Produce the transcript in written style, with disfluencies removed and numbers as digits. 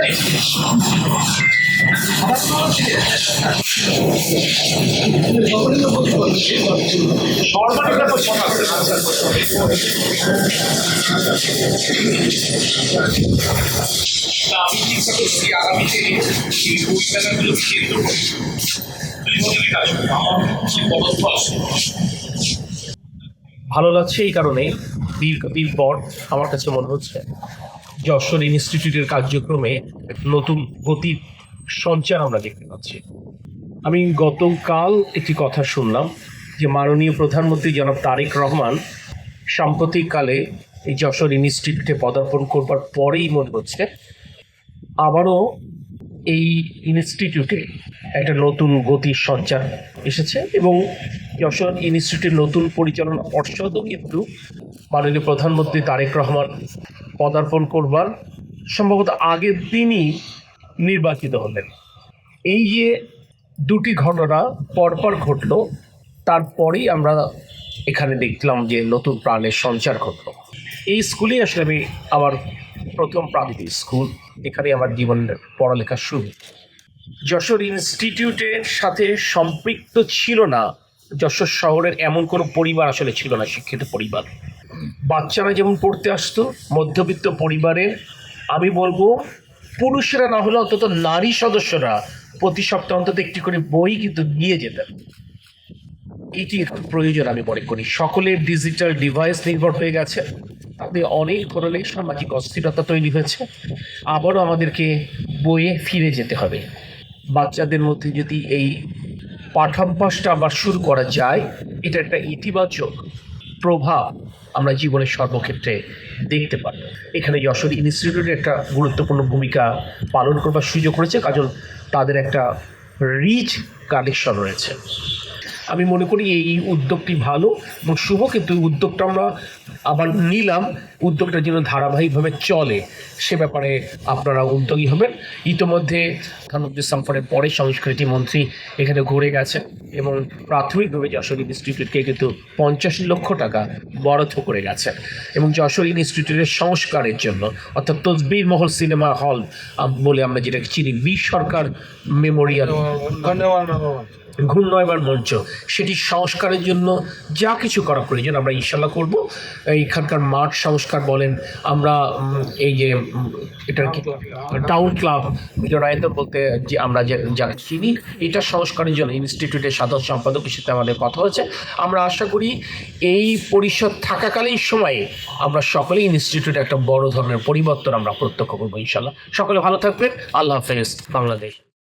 আমি চিন্তা করছি আগামীতে এই বই মেলাগুলো ভালো লাগছে এই কারণে দীর্ঘদিন পর আমার কাছে মনে হচ্ছে যশোর ইনস্টিটিউটের কার্যক্রমে নতুন গতির সঞ্চার আমরা দেখতে পাচ্ছি। আমি গতকাল একটি কথা শুনলাম যে মাননীয় প্রধানমন্ত্রী জনাব তারেক রহমান সাম্প্রতিককালে এই যশোর ইনস্টিটিউটে পদার্পণ করবার পরেই মনে হচ্ছে আবারও এই ইনস্টিটিউটে একটা নতুন গতির সঞ্চার এসেছে এবং যশোর ইনস্টিটিউটের নতুন পরিচালনা পর্ষদও কিন্তু মাননীয় প্রধানমন্ত্রী তারেক রহমান পদার্পণ করবার সম্ভবত আগের দিনই নির্বাচিত হলেন। এই যে দুটি ঘটনা পরপর ঘটলো, তারপরেই আমরা এখানে দেখলাম যে নতুন প্রাণের সঞ্চার ঘটল। এই স্কুলে আসলে আমি আমার প্রথম প্রান্তিক স্কুল, এখানে আমার জীবনের পড়ালেখা শুরু। যশোর ইনস্টিটিউটের সাথে সম্পৃক্ত ছিল না যশোর শহরের এমন কোনো পরিবার আসলে ছিল না, শিক্ষিত পরিবার। বাচ্চারা যেমন পড়তে আসতো, মধ্যবিত্ত পরিবারের আমি বলবো পুরুষরা না হলে অন্তত নারী সদস্যরা প্রতি সপ্তাহে অন্তত একটি করে বই কিন্তু নিয়ে যেতেন। এটি একটু প্রয়োজন আমি মনে করি। সকলের ডিজিটাল ডিভাইস নির্ভর হয়ে গেছে, তাতে অনেক ধরনের সামাজিক অস্থিরতা তৈরি হয়েছে। আবারও আমাদেরকে বইয়ে ফিরে যেতে হবে। বাচ্চাদের মধ্যে যদি এই পাঠাভ্যাসটা আবার শুরু করা যায়, এটা একটা ইতিবাচক প্রভাব আমরা জীবনের সর্বক্ষেত্রে দেখতে পারব। এখানে যশোর ইনস্টিটিউটের একটা গুরুত্বপূর্ণ ভূমিকা পালন করবার সুযোগ রয়েছে, কারণ তাদের একটা রিচ কানেকশন রয়েছে। আমি মনে করি এই উদ্যোগটি ভালো এবং শুভ, কিন্তু উদ্যোগটা আমরা আবার নিলাম, উদ্যোগটা যেন ধারাবাহিকভাবে চলে সে ব্যাপারে আপনারা উদ্যোগী হবেন। ইতিমধ্যে প্রধানমন্ত্রী সফরের পরে সংস্কৃতি মন্ত্রী এখানে ঘুরে গেছেন এবং প্রাথমিকভাবে যশোর ইনস্টিটিউটকে কিন্তু 50 লক্ষ টাকা বরাদ্দ করে গেছেন এবং যশোর ইনস্টিটিউটের সংস্কারের জন্য, অর্থাৎ তসবির মহল সিনেমা হল বলে আমরা যেটাকে চিনি, বীর সরকার মেমোরিয়াল ঘূর্ণয়মান মঞ্চ, সেটি সংস্কারের জন্য যা কিছু করা প্রয়োজন আমরা ইনশাল্লাহ করব। এইখানকার মাঠ সংস্কার বলেন, আমরা এই যে এটার কি টাউন ক্লাব জনায়ত বলতে যে আমরা যারা চিনি, এটা সংস্কারের জন্য ইনস্টিটিউটের সাধারণ সম্পাদকের সাথে আমাদের কথা হচ্ছে। আমরা আশা করি এই পরিষদ থাকাকালীন সময়ে আমরা সকলে ইনস্টিটিউটে একটা বড় ধরনের পরিবর্তন আমরা প্রত্যক্ষ করবো ইনশাল্লাহ। সকলে ভালো থাকবেন। আল্লাহ হাফেজ। বাংলাদেশ।